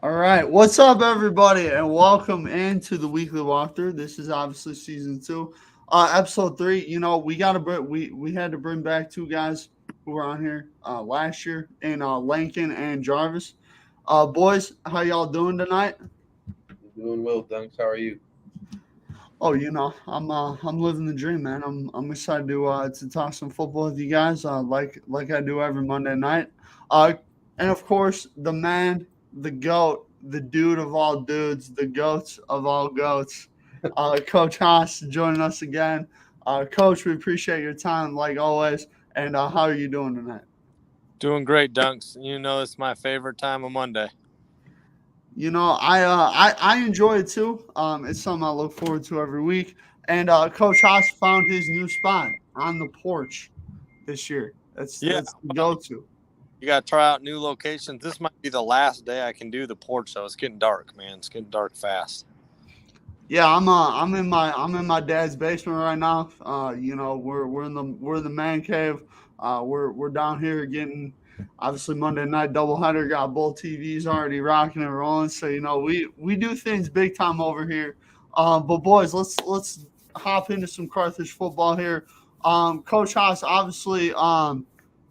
All right, what's up, everybody, and welcome into the weekly walkthrough. This is obviously season two, episode three. We had to bring back two guys who were on here last year in Lincoln and Jarvis. Boys, how y'all doing tonight? Doing well, thanks. How are you? Oh, I'm living the dream, man. I'm excited to talk some football with you guys, like I do every Monday night. Uh, and of course, the man, the goat, the dude of all dudes, the goats of all goats, Coach Haas joining us again. Coach, we appreciate your time like always. And how are you doing tonight? Doing great, Dunks. You know it's my favorite time of Monday. I enjoy it too. It's something I look forward to every week. And Coach Haas found his new spot on the porch this year. That's the go to. You got to try out new locations. This might be the last day I can do the porch, though. It's getting dark, man. It's getting dark fast. Yeah, I'm in my dad's basement right now. We're in the man cave. We're down here getting obviously Monday night doubleheader. Got both TVs already rocking and rolling. So we do things big time over here. But boys, let's hop into some Carthage football here. Coach Haas obviously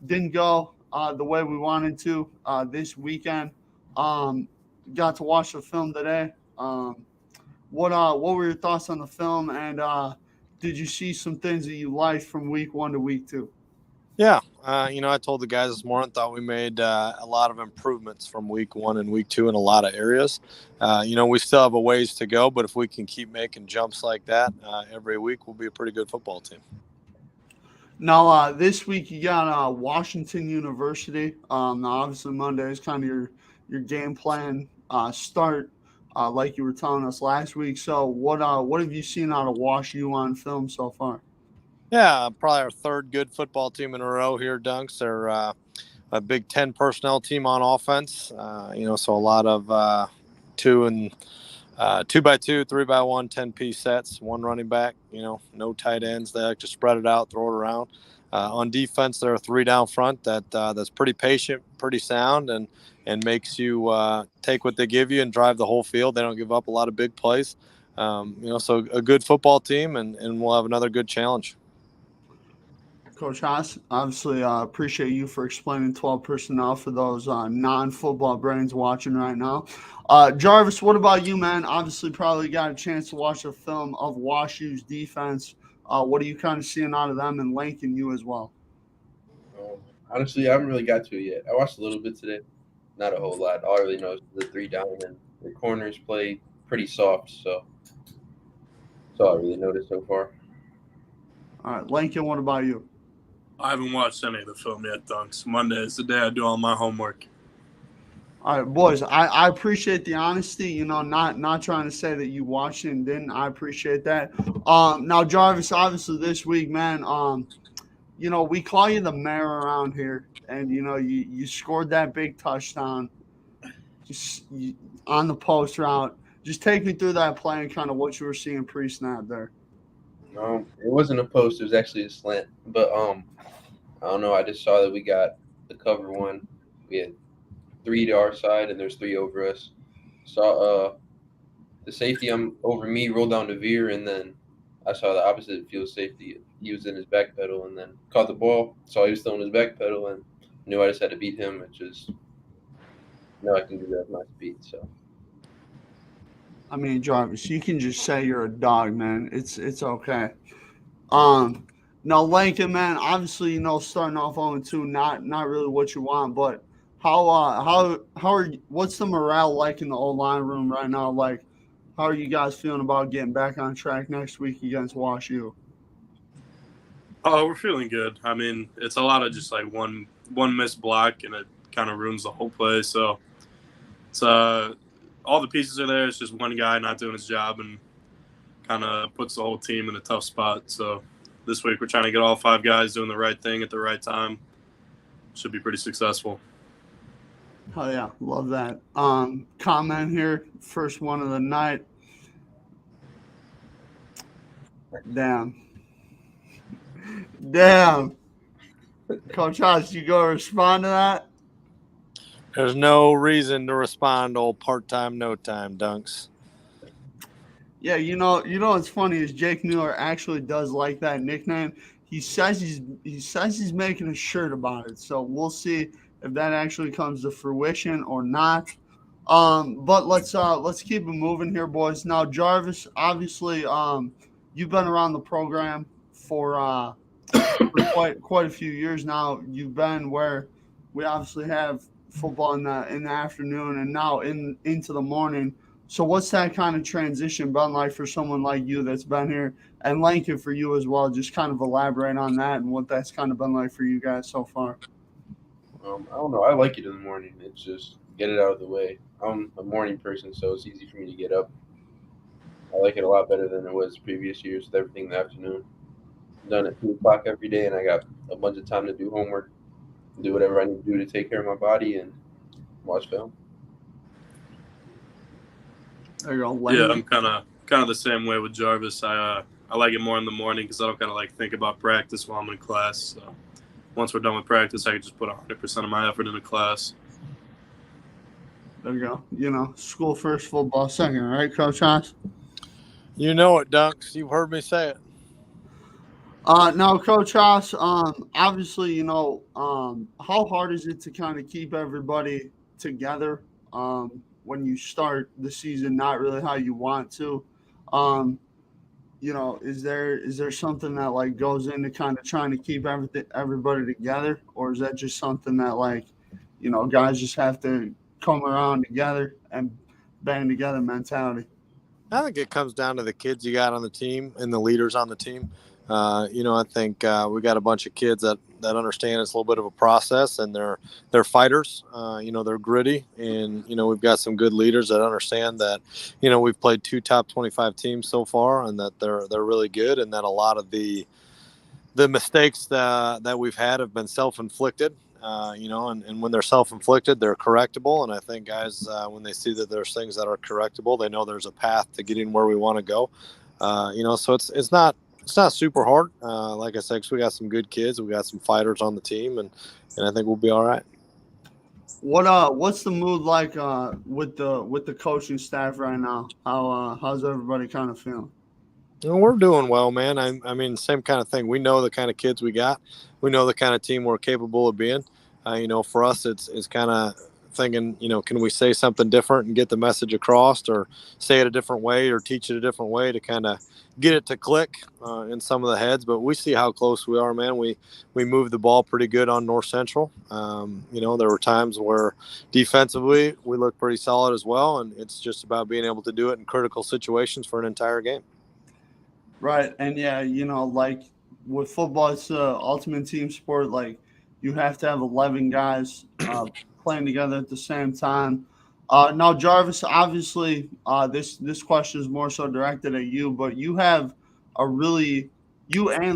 didn't go the way we wanted to this weekend. Got to watch the film today. What were your thoughts on the film, and did you see some things that you liked from week one to week two? Yeah. I told the guys this morning, thought we made a lot of improvements from week one and week two in a lot of areas. We still have a ways to go, but if we can keep making jumps like that every week, we'll be a pretty good football team. Now, this week you got Washington University. Now obviously Monday is kind of your game plan start, like you were telling us last week. So what have you seen out of Wash U on film so far? Yeah, probably our third good football team in a row here, Dunks. They're a Big Ten personnel team on offense. So a lot of two by two, 3x1, 10-piece sets, one running back, no tight ends. They like to spread it out, throw it around. On defense, there are three down front that's pretty patient, pretty sound, and makes you take what they give you and drive the whole field. They don't give up a lot of big plays. So a good football team, and we'll have another good challenge. Coach Haas, obviously appreciate you for explaining 12 personnel for those non-football brains watching right now. Jarvis, what about you, man? Obviously probably got a chance to watch a film of WashU's defense. What are you kind of seeing out of them and Lincoln U as well? Honestly, I haven't really got to it yet. I watched a little bit today, not a whole lot. All I really know is the three down and the corners play pretty soft, so that's all I really noticed so far. All right, Lincoln, what about you? I haven't watched any of the film yet, Dunks. Monday is the day I do all my homework. All right, boys, I appreciate the honesty, not trying to say that you watched it and didn't. I appreciate that. Now, Jarvis, obviously this week, man, we call you the mayor around here, and, you scored that big touchdown on the post route. Just take me through that play and kind of what you were seeing pre-snap there. It wasn't a post; it was actually a slant. But I don't know. I just saw that we got the cover one. We had three to our side, and there's three over us. Saw the safety over me roll down to Veer, and then I saw the opposite field safety. He was in his back pedal, and then caught the ball. Saw he was still in his back pedal, and knew I just had to beat him, which is I can do that with my speed. So. I mean, Jarvis, you can just say you're a dog, man. It's okay. Now Lincoln, man, obviously, starting off 0-2, not really what you want, but what's the morale like in the old line room right now? Like, how are you guys feeling about getting back on track next week against WashU? Oh, we're feeling good. I mean, it's a lot of just like one missed block, and it kind of ruins the whole play. So it's all the pieces are there. It's just one guy not doing his job and kind of puts the whole team in a tough spot. So this week we're trying to get all five guys doing the right thing at the right time. Should be pretty successful. Oh yeah, love that. Comment here, first one of the night. Damn. Coach Haas, you go respond to that? There's no reason to respond to old part-time, no time dunks. Yeah, what's funny is Jake Mueller actually does like that nickname. He says he's making a shirt about it. So we'll see if that actually comes to fruition or not. But let's keep it moving here, boys. Now, Jarvis, obviously, you've been around the program for quite a few years now. You've been where we obviously have football in the afternoon and now into the morning. So what's that kind of transition been like for someone like you that's been here, and Lincoln for you as well? Just kind of elaborate on that and what that's kind of been like for you guys so far. I don't know. I like it in the morning. It's just get it out of the way. I'm a morning person, so it's easy for me to get up. I like it a lot better than it was previous years with everything in the afternoon. I'm done at 2 o'clock every day, and I got a bunch of time to do homework, do whatever I need to do to take care of my body, and watch film. There you go. Yeah, Lincoln. I'm kind of the same way with Jarvis. I like it more in the morning because I don't kind of like think about practice while I'm in class. So once we're done with practice, I can just put 100% of my effort into class. There you go. School first, football second, right, Coach Haas? You know it, Dunks. You've heard me say it. Now, Coach Haas, obviously, how hard is it to kind of keep everybody together when you start the season not really how you want to? Is there something that like goes into kind of trying to keep everybody together, or is that just something that like, guys just have to come around together and band together mentality? I think it comes down to the kids you got on the team and the leaders on the team. I think we got a bunch of kids that understand it's a little bit of a process, and they're fighters. They're gritty, and we've got some good leaders that understand that. We've played 2 top 25 teams so far, and that they're really good, and that a lot of the mistakes that we've had have been self-inflicted. And when they're self-inflicted, they're correctable. And I think guys, when they see that there's things that are correctable, they know there's a path to getting where we want to go. So it's not super hard. Like I said, 'cause we got some good kids, we got some fighters on the team, and I think we'll be all right. What's the mood like with the coaching staff right now? How's everybody kind of feeling? We're doing well, man. I mean, same kind of thing. We know the kind of kids we got. We know the kind of team we're capable of being. For us, it's kind of thinking, can we say something different and get the message across, or say it a different way, or teach it a different way to kind of get it to click in some of the heads. But we see how close we are, man. We moved the ball pretty good on North Central. There were times where defensively we looked pretty solid as well, and it's just about being able to do it in critical situations for an entire game. Right. And yeah, like with football, it's the ultimate team sport. Like you have to have 11 guys playing together at the same time. Now, Jarvis, obviously, this question is more so directed at you, but you and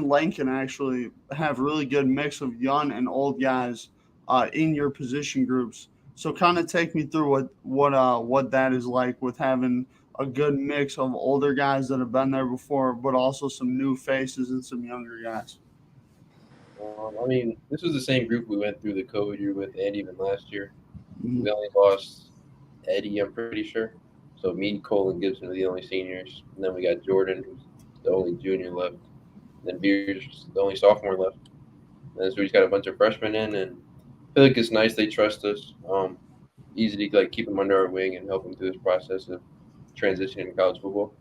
Lincoln actually have really good mix of young and old guys in your position groups. So kind of take me through what that is like with having a good mix of older guys that have been there before, but also some new faces and some younger guys. This was the same group we went through the COVID year with, and even last year. Mhm. We only lost Eddie, I'm pretty sure. So me, Cole, and Gibson are the only seniors. And then we got Jordan, who's the only junior left. And then Beers, the only sophomore left. And so we just got a bunch of freshmen in, and I feel like it's nice they trust us. Easy to keep them under our wing and help them through this process of transitioning to college football.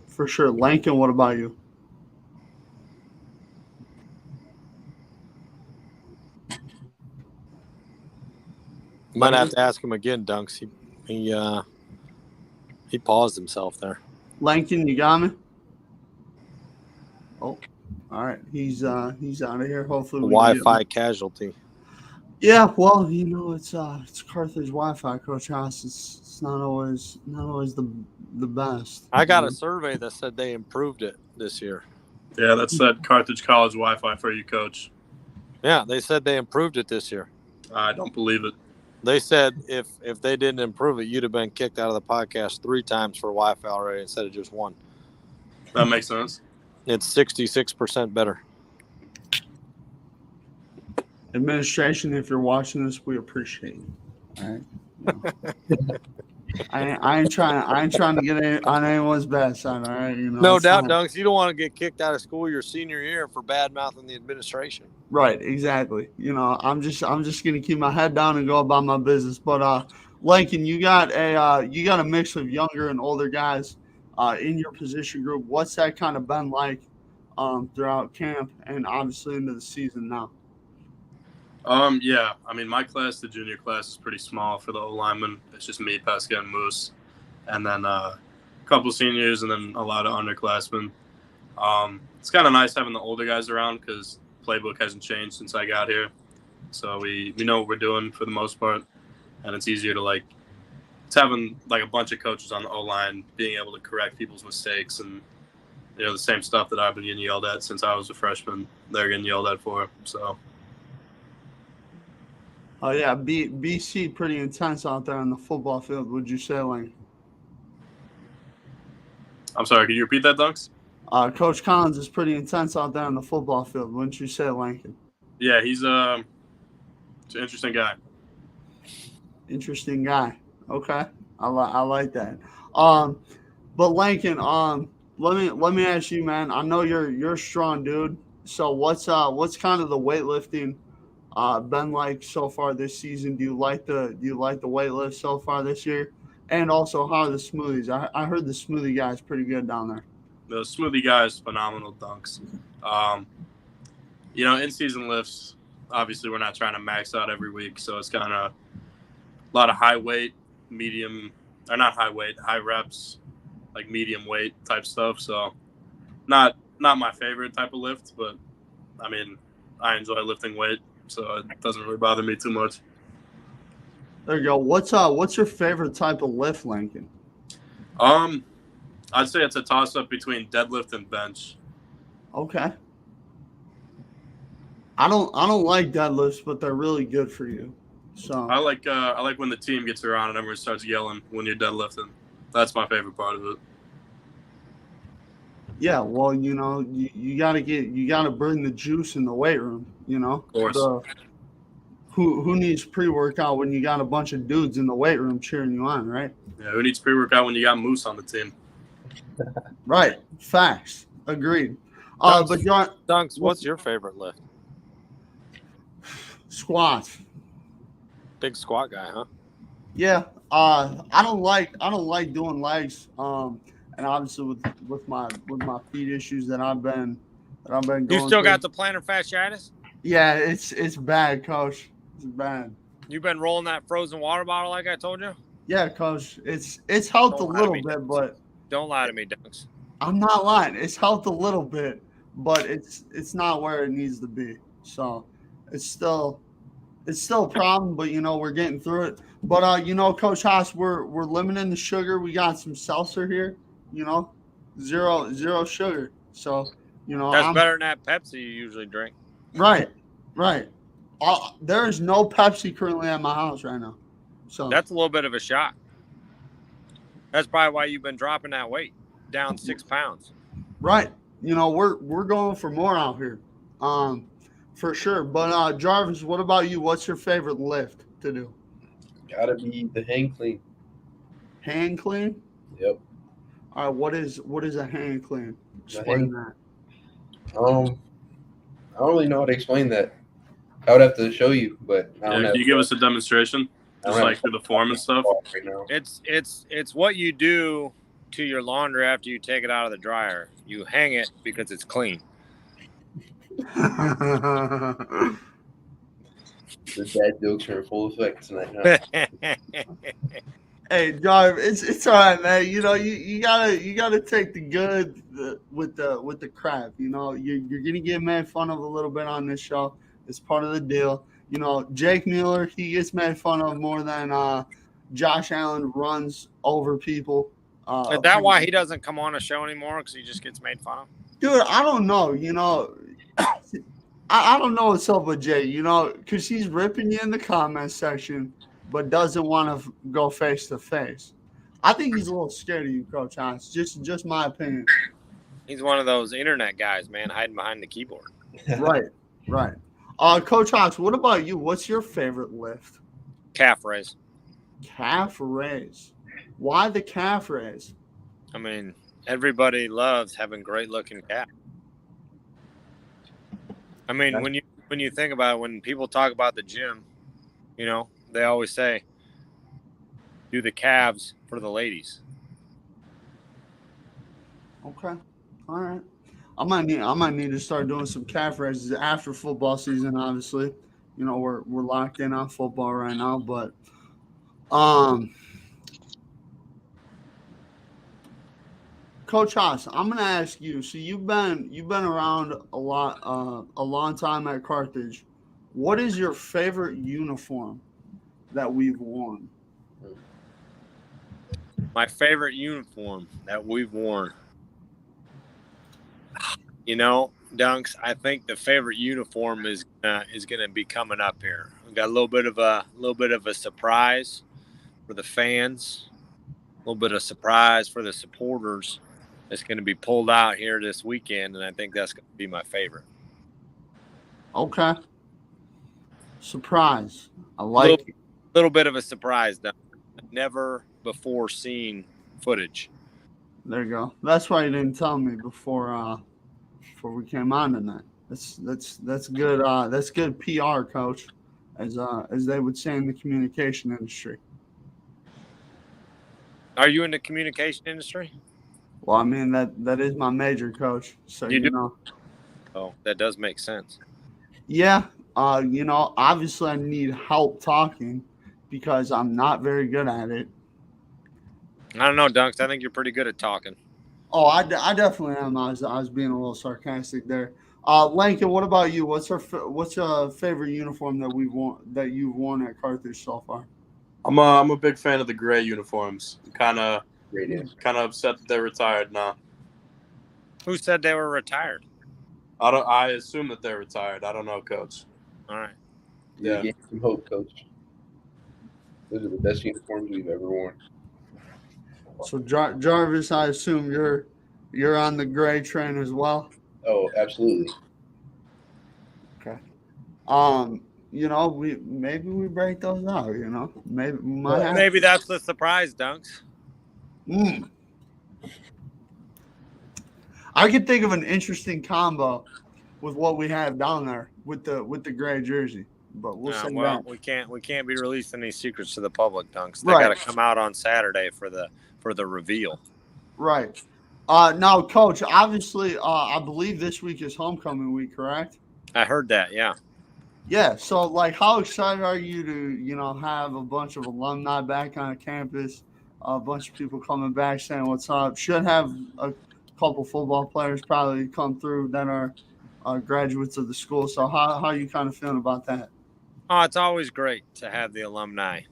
For sure. Lincoln, what about you? Might have to ask him again, Dunks. He paused himself there. Lincoln, you got me? Oh, all right. He's out of here. Hopefully, Wi-Fi casualty. Yeah, well, it's Carthage Wi-Fi, Coach Haas. It's not always the best. I got a survey that said they improved it this year. Yeah, that said Carthage College Wi-Fi for you, Coach. Yeah, they said they improved it this year. I don't believe it. They said if they didn't improve it, you'd have been kicked out of the podcast 3 times for Wi-Fi already instead of just 1. That makes sense. It's 66% better. Administration, if you're watching this, we appreciate you. All right. I ain't trying to get on anyone's bad side. All right, No doubt, fine. Dunks. You don't want to get kicked out of school your senior year for bad mouthing the administration. Right, exactly. I'm just gonna keep my head down and go about my business. But Lincoln, you got a mix of younger and older guys in your position group. What's that kind of been like throughout camp and obviously into the season now? Yeah. I mean, my class, the junior class, is pretty small for the O linemen. It's just me, Pesca, and Moose, and then a couple seniors, and then a lot of underclassmen. It's kind of nice having the older guys around because playbook hasn't changed since I got here, so we know what we're doing for the most part, and it's easier to it's having a bunch of coaches on the O line being able to correct people's mistakes and the same stuff that I've been getting yelled at since I was a freshman. They're getting yelled at for, so. Oh yeah, BC pretty intense out there on the football field. Would you say, Link? I'm sorry, could you repeat that, Dunks? Coach Collins is pretty intense out there on the football field. Wouldn't you say, Lincoln? Yeah, he's an interesting guy. Interesting guy. Okay, I like that. But Lincoln, let me ask you, man. I know you're a strong dude. So what's kind of the weightlifting been like so far this season? Do you like the weight lift so far this year? And also, how are the smoothies? I heard the smoothie guy is pretty good down there. The smoothie guy is phenomenal, Dunks. In-season lifts, obviously we're not trying to max out every week, so it's kind of a lot of high weight, high reps, like medium weight type stuff. So not my favorite type of lift, but I mean, I enjoy lifting weight, so it doesn't really bother me too much. There you go. What's your favorite type of lift, Lincoln? I'd say it's a toss-up between deadlift and bench. Okay. I don't like deadlifts, but they're really good for you. So I like when the team gets around and everyone starts yelling when you're deadlifting. That's my favorite part of it. Yeah, well, you gotta bring the juice in the weight room. Of course. Who needs pre-workout when you got a bunch of dudes in the weight room cheering you on, right? Yeah, who needs pre-workout when you got Moose on the team? Right. Facts. Agreed. But Dunks, what's your favorite lift? Squats. Big squat guy, huh? Yeah. I don't like doing legs. And obviously with my feet issues that I've been going You still through. got the plantar fasciitis? Yeah, it's bad, Coach. It's bad. You been rolling that frozen water bottle like I told you? Yeah, Coach. It's helped a little bit, but don't lie to me, Dunks. I'm not lying. It's helped a little bit, but it's not where it needs to be. So it's still a problem, but we're getting through it. But Coach Haas, we're limiting the sugar. We got some seltzer here. Zero sugar. So that's better than that Pepsi you usually drink. Right. There is no Pepsi currently at my house right now. So that's a little bit of a shot. That's probably why you've been dropping that weight down 6 pounds. Right. We're going for more out here. For sure. But Jarvis, what about you? What's your favorite lift to do? Gotta be the hang clean. Hang clean? Yep. All right, what is a hang clean? Explain that. I don't really know how to explain that. I would have to show you, but can you give us a demonstration? Just through the form and stuff. Right now. It's what you do to your laundry after you take it out of the dryer. You hang it because it's clean. The dad jokes are in full effect tonight. Huh? Hey, Jarvis, it's all right, man. You gotta take the good with the crap. You're gonna get made fun of a little bit on this show. It's part of the deal. Jake Mueller, he gets made fun of more than Josh Allen runs over people. Is that why he doesn't come on a show anymore? Because he just gets made fun of? Dude, I don't know. I don't know what's up with Jake, because he's ripping you in the comment section, but doesn't want to go face to face. I think he's a little scared of you, Coach Hans. Just my opinion. He's one of those internet guys, man, hiding behind the keyboard. Right. Coach Hawks, what about you? What's your favorite lift? Calf raise. Calf raise. Why the calf raise? I mean, everybody loves having great looking calf. I mean, when you think about it, when people talk about the gym, you know, they always say, do the calves for the ladies. Okay. All right. I might need to start doing some calf raises after football season, obviously. You know, we're locked in on football right now, but Coach Haas, I'm gonna ask you. So you've been around a long time at Carthage. What is your favorite uniform that we've worn? My favorite uniform that we've worn. You know, Dunks, I think the favorite uniform is going to be coming up here. We got a little bit of a surprise for the fans, a little bit of surprise for the supporters. It's going to be pulled out here this weekend, and I think that's going to be my favorite. Okay. Surprise. I like it. Little bit of a surprise, Dunks. Never before seen footage. There you go. That's why you didn't tell me before we came on tonight. That's good. That's good PR, Coach, as they would say in the communication industry. Are you in the communication industry? Well, I mean that is my major, Coach. So you know. Oh, that does make sense. Yeah. You know, obviously I need help talking because I'm not very good at it. I don't know, Dunks. I think you're pretty good at talking. Oh, I definitely am. I was being a little sarcastic there. Lincoln, what about you? What's your favorite uniform that you've worn at Carthage so far? I'm a big fan of the gray uniforms. Kind of upset that they're retired now. Who said they were retired? I assume that they're retired. I don't know, Coach. All right. Yeah. You gave some hope, Coach. Those are the best uniforms we've ever worn. So Jarvis, I assume you're on the gray train as well. Oh, absolutely. Okay. You know, maybe we break those out. You know, maybe that's the surprise, Dunks. I could think of an interesting combo with what we have down there with the gray jersey, but we'll say that. we can't be releasing these secrets to the public, Dunks. They got to come out on Saturday for the reveal. Right. Now, Coach, obviously, I believe this week is homecoming week, correct? I heard that, yeah. Yeah, so, like, how excited are you to, you know, have a bunch of alumni back on campus, a bunch of people coming back saying what's up? Should have a couple football players probably come through that are graduates of the school. So how are you kind of feeling about that? Oh, it's always great to have the alumni,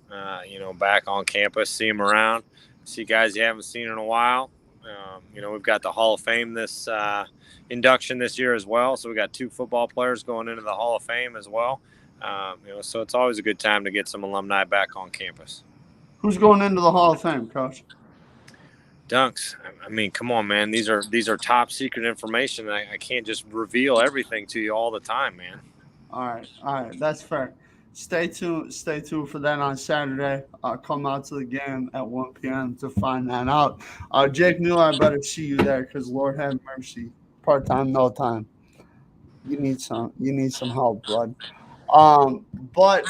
you know, back on campus, see them around, see guys you haven't seen in a while. You know, we've got the Hall of Fame this induction this year as well. So we got 2 football players going into the Hall of Fame as well. You know, so it's always a good time to get some alumni back on campus. Who's going into the Hall of Fame, Coach? Dunks. I mean, come on, man. These are top secret information. I can't just reveal everything to you all the time, man. All right. That's fair. Stay tuned for that on Saturday. Come out to the game at 1 p.m. to find that out. Jake Mueller, I better see you there because Lord have mercy. Part-time, no time. You need some help, bud. But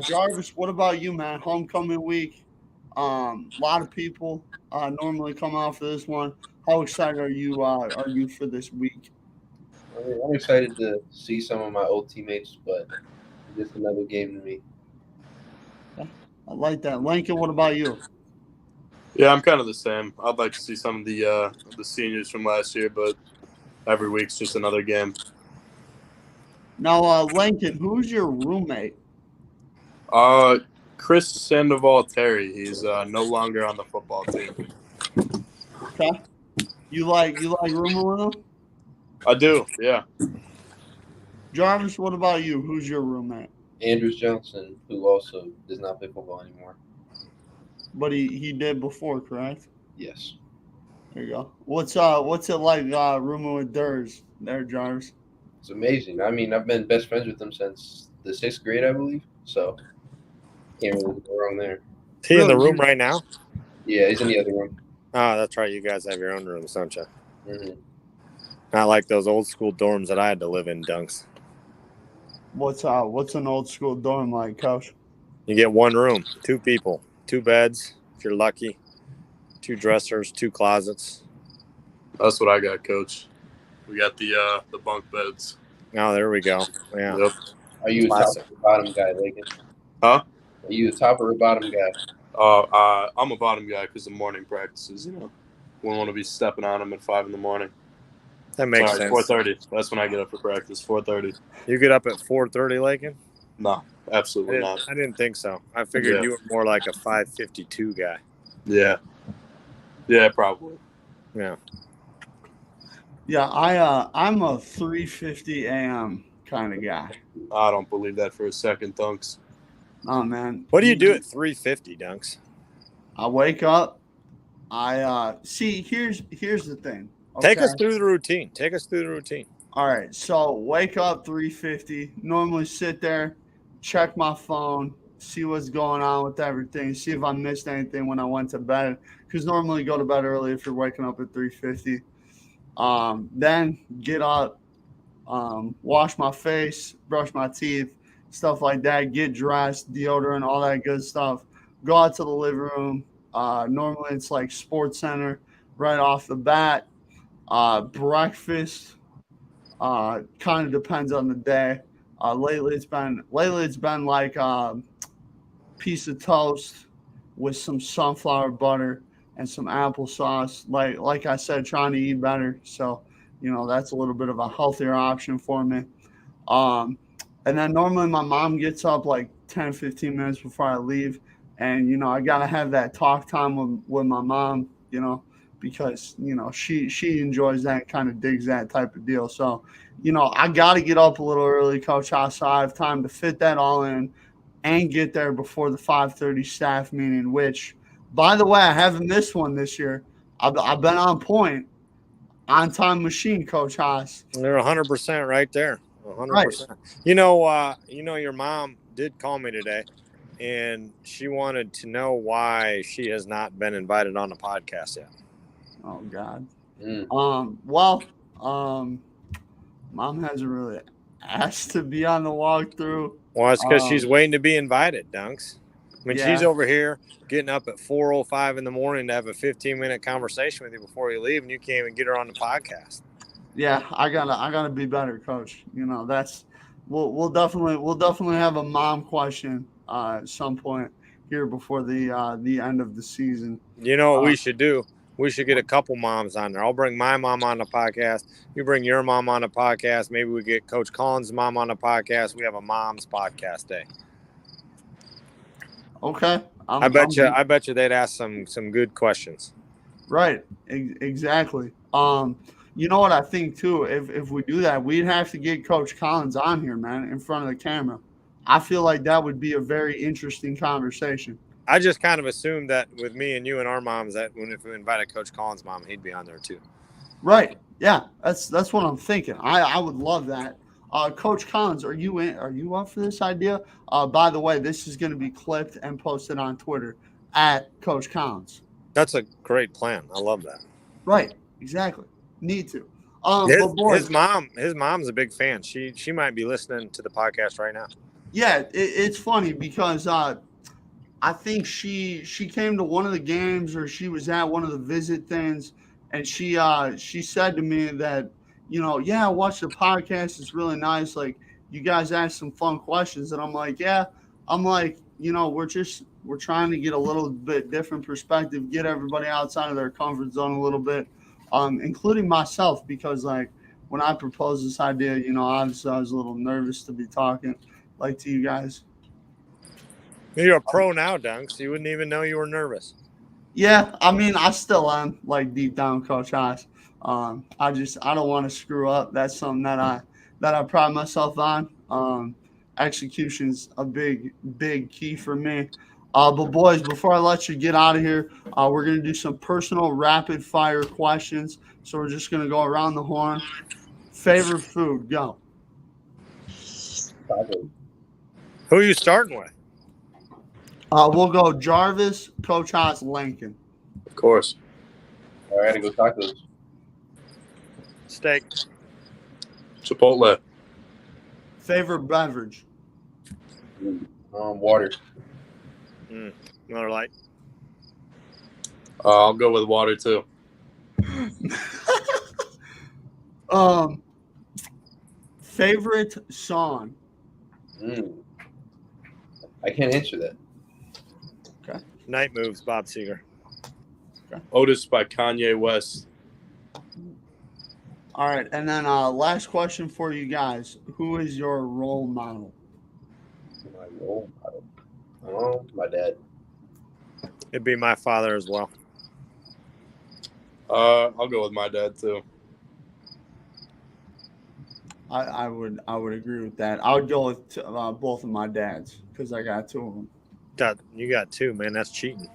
Jarvis, what about you, man? Homecoming week. A lot of people normally come out for this one. How excited are you for this week? I'm excited to see some of my old teammates, but it's just another game to me. I like that. Lincoln, what about you? Yeah, I'm kind of the same. I'd like to see some of the seniors from last year, but every week's just another game. Now, Lincoln, who's your roommate? Chris Sandoval Terry. He's no longer on the football team. Okay. You like rooming with him? I do, yeah. Jarvis, what about you? Who's your roommate? Andrews Johnson, who also does not play football anymore. But he did before, correct? Yes. There you go. What's it like rooming with Durs there, Jarvis? It's amazing. I mean, I've been best friends with him since the 6th grade, I believe. So can't really go wrong there. Is he in the room right now? Yeah, he's in the other room. Oh, that's right. You guys have your own rooms, don't you? Mm-hmm. Not like those old school dorms that I had to live in, Dunks. What's an old school dorm like, Coach? You get one room, 2 people, 2 beds, if you're lucky, 2 dressers, 2 closets. That's what I got, Coach. We got the bunk beds. Oh, there we go. Yeah. Yep. Are you a top Classic. or bottom guy, Lincoln? Huh? Are you a top or a bottom guy? I'm a bottom guy because of morning practices. We don't want to be stepping on them at 5 in the morning. That makes Sorry, sense. 4:30. That's when I get up for practice. 4:30. You get up at 4:30, Lakin? No, absolutely not. I didn't think so. I figured you were more like a 5:52 guy. Yeah, probably. Yeah. Yeah, I'm a 3:50 a.m. kind of guy. I don't believe that for a second, Dunks. Oh man. What do you do at 3:50, Dunks? I wake up. I see. Here's the thing. Take okay? us through the routine. All right. So wake up 3:50. Normally sit there, check my phone, see what's going on with everything, see if I missed anything when I went to bed. Because normally go to bed early if you're waking up at 3:50. Then get up, wash my face, brush my teeth, stuff like that. Get dressed, deodorant, all that good stuff. Go out to the living room. Normally it's like Sports Center right off the bat. Breakfast kind of depends on the day. Lately it's been like piece of toast with some sunflower butter and some applesauce. Like I said, trying to eat better, so that's a little bit of a healthier option for me. And then normally my mom gets up like 10-15 minutes before I leave, and I gotta have that talk time with my mom, because she enjoys that, kind of digs that type of deal. So I gotta get up a little early, Coach Haas, so I have time to fit that all in and get there before the 5:30 staff meeting, which, by the way, I haven't missed one this year. I've been on point, on time machine, Coach Haas. They're 100% right there. 100%. Right. Your mom did call me today, and she wanted to know why she has not been invited on the podcast yet. Oh God. Mm. Mom hasn't really asked to be on the walkthrough. Well, it's because she's waiting to be invited, Dunks. I mean, she's over here getting up at 4:05 in the morning to have a 15-minute conversation with you before you leave, and you can't even get her on the podcast. Yeah, I gotta be better, Coach. We'll definitely have a mom question at some point here before the end of the season. You know what we should do? We should get a couple moms on there. I'll bring my mom on the podcast. You bring your mom on the podcast. Maybe we get Coach Collins' mom on the podcast. We have a mom's podcast day. Okay. I bet you they'd ask some good questions. Right. Exactly. You know what I think too? If we do that, we'd have to get Coach Collins on here, man, in front of the camera. I feel like that would be a very interesting conversation. I just kind of assumed that with me and you and our moms, that if we invited Coach Collins' mom, he'd be on there too. Right. Yeah. That's what I'm thinking. I would love that. Coach Collins, are you up for this idea? By the way, this is going to be clipped and posted on Twitter at Coach Collins. That's a great plan. I love that. Right. Exactly. Need to. His mom's a big fan. She might be listening to the podcast right now. Yeah, it's funny because I think she came to one of the games, or she was at one of the visit things, and she said to me that, I watched the podcast. It's really nice. Like, you guys asked some fun questions, and I'm like, we're trying to get a little bit different perspective, get everybody outside of their comfort zone a little bit, including myself, because like when I proposed this idea, obviously I was a little nervous to be talking like to you guys. You're a pro now, Dunks. You wouldn't even know you were nervous. Yeah, I mean, I still am, like, deep down, Coach Haas. I don't want to screw up. That's something that I pride myself on. Execution's a big key for me. But boys, before I let you get out of here, we're gonna do some personal rapid fire questions. So we're just gonna go around the horn. Favorite food, go. Tacos. Who are you starting with? We'll go Jarvis, Coach Haas, Lincoln. Of course. All right, I go tacos. Steak. Chipotle. Favorite beverage? Water. Miller Lite. I'll go with water too. Favorite song? I can't answer that. Night Moves, Bob Seger. Otis by Kanye West. All right, and then last question for you guys: who is your role model? My role model. My dad. It'd be my father as well. I'll go with my dad too. I would agree with that. I would go with both of my dads because I got two of them. You got two, man. That's cheating.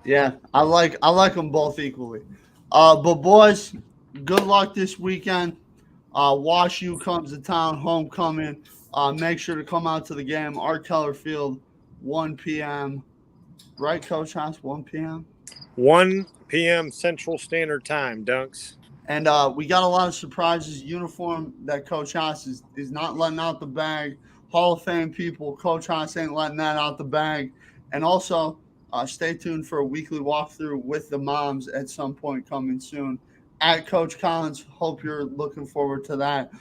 Yeah, I like them both equally. But boys, good luck this weekend. Wash U comes to town, homecoming. Make sure to come out to the game. Art Keller Field, 1 p.m. Right, Coach Haas? 1 p.m. 1 p.m. Central Standard Time, Dunks. And we got a lot of surprises. Uniform that Coach Haas is not letting out the bag. Hall of Fame people, Coach Haas ain't letting that out the bag. And also, stay tuned for a weekly walkthrough with the moms at some point coming soon. At Coach Collins, hope you're looking forward to that.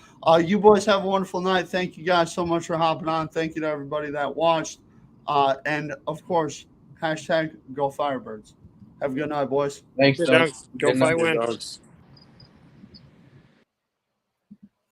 You boys have a wonderful night. Thank you guys so much for hopping on. Thank you to everybody that watched. And, of course, #Go Firebirds. Have a good night, boys. Thanks, Good Dunks. Dunks. Go Good night, fight win. Dunks.